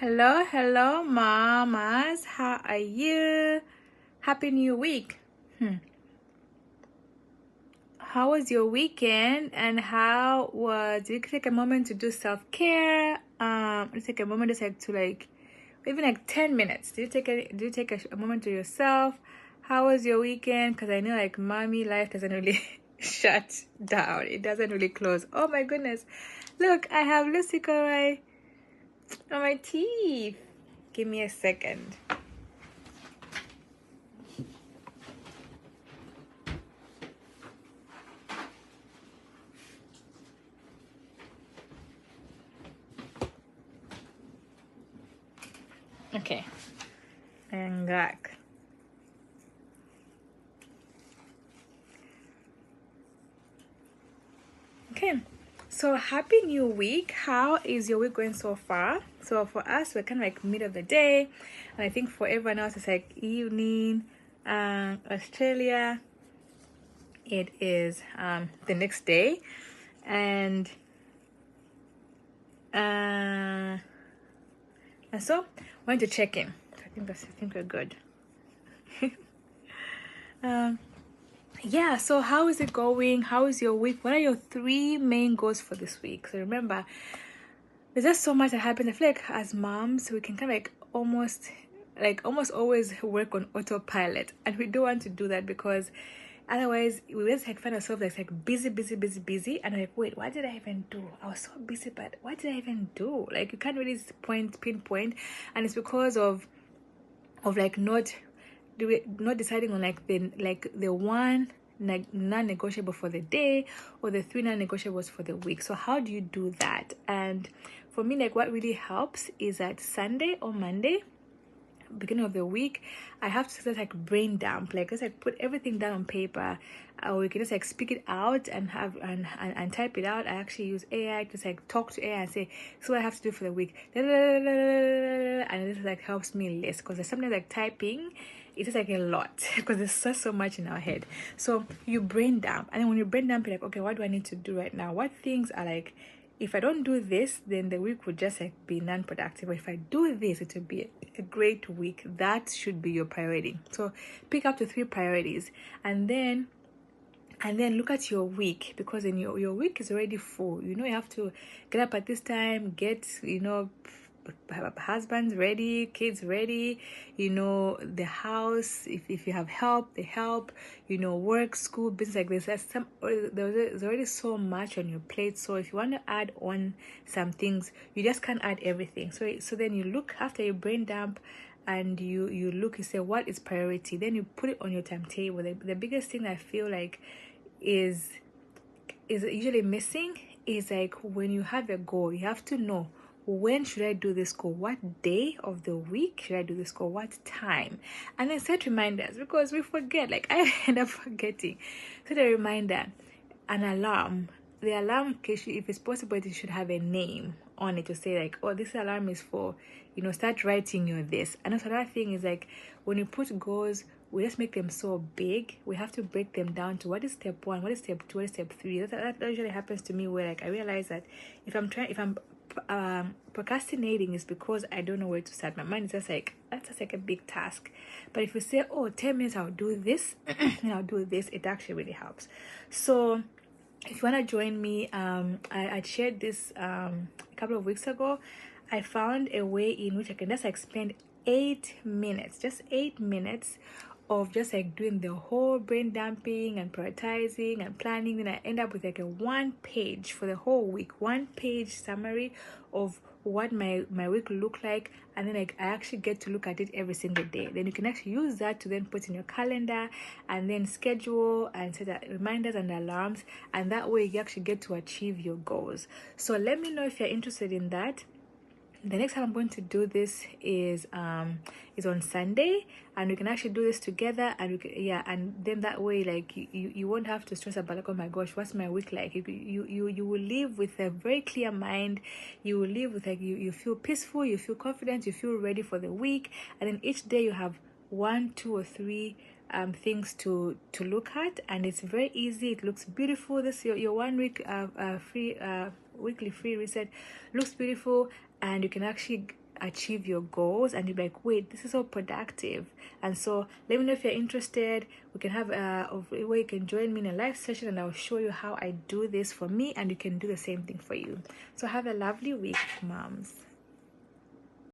Hello, mamas. How are you? Happy New Week. How was your weekend? And did you take a moment to do self-care? Let's take a moment just like to even like 10 minutes. Did you take a moment to yourself? How was your weekend? Because I know like mommy life doesn't really shut down. It doesn't really close. Oh my goodness. Look, I have lipstick on my teeth. Give me a second. Okay, and back. Okay, so happy new week. How is your week going so far? So for us, we're kind of like mid of the day, and I think for everyone else, it's like evening. Australia, it is the next day, and so I want to check in. I think we're good. Yeah, so how is it going? How is your week? What are your 3 main goals for this week? So remember, there's just so much that happens. I feel like as moms, we can kind of almost always work on autopilot, and we don't want to do that because otherwise we just like find ourselves like busy, and like, wait, what did I even do? I was so busy, but what did I even do? Like you can't really pinpoint, and it's because of like not deciding on like the one non-negotiable for the day or the 3 non-negotiables for the week. So how do you do that? And for me, like what really helps is that Sunday or Monday, beginning of the week, I have to just like brain dump, like just like put everything down on paper, or we can just like speak it out and have and type it out. I actually use AI to just like talk to AI and say, so what I have to do for the week, and this like helps me list, because there's something like typing, it's just like a lot because there's just so much in our head. So you brain dump, and then when you brain dump, you're like, okay, what do I need to do right now? What things are like, if I don't do this, then the week would just like be non-productive. But if I do this, it will be a great week. That should be your priority. So pick up the 3 priorities, and then look at your week, because then your week is already full. You have to get up at this time, get husbands ready, kids ready, the house, if you have help, the help, work, school, business, like this. There's already so much on your plate. So if you want to add on some things, you just can't add everything. So then you look, after you brain dump, and you look, you say what is priority, then you put it on your timetable. The biggest thing I feel like is usually missing is like, when you have a goal, you have to know, when should I do this goal? What day of the week should I do this goal? What time? And then set reminders, because we forget. Like I end up forgetting. Set a reminder, an alarm. The alarm, if it's possible, it should have a name on it to say like, oh, this alarm is for, start writing your this. And also another thing is like, when you put goals, we just make them so big. We have to break them down to what is step 1, what is step 2, what is step 3. That usually happens to me, where like I realize that if I'm procrastinating, is because I don't know where to start. My mind is just like, that's just like a big task. But if you say, oh, 10 minutes I'll do this and I'll do this, it actually really helps. So if you want to join me, I shared this a couple of weeks ago. I found a way in which I can just like spend 8 minutes, just 8 minutes of just like doing the whole brain dumping and prioritizing and planning. Then I end up with like a 1 page for the whole week, 1 page summary of what my week look like. And then like I actually get to look at it every single day. Then you can actually use that to then put in your calendar and then schedule and set reminders and alarms, and that way you actually get to achieve your goals. So let me know if you're interested in that. The next time I'm going to do this is on Sunday, and we can actually do this together, and and then that way, like you won't have to stress about like, oh my gosh, what's my week like? You will live with a very clear mind. You will live with like, you feel peaceful, you feel confident, you feel ready for the week. And then each day you have 1, 2, or 3 things to look at, and it's very easy. It looks beautiful. This your 1 week free weekly free reset looks beautiful, and you can actually achieve your goals, and you're like, wait, this is so productive. And so let me know if you're interested. We can have where you can join me in a live session, and I'll show you how I do this for me, and you can do the same thing for you. So have a lovely week, moms.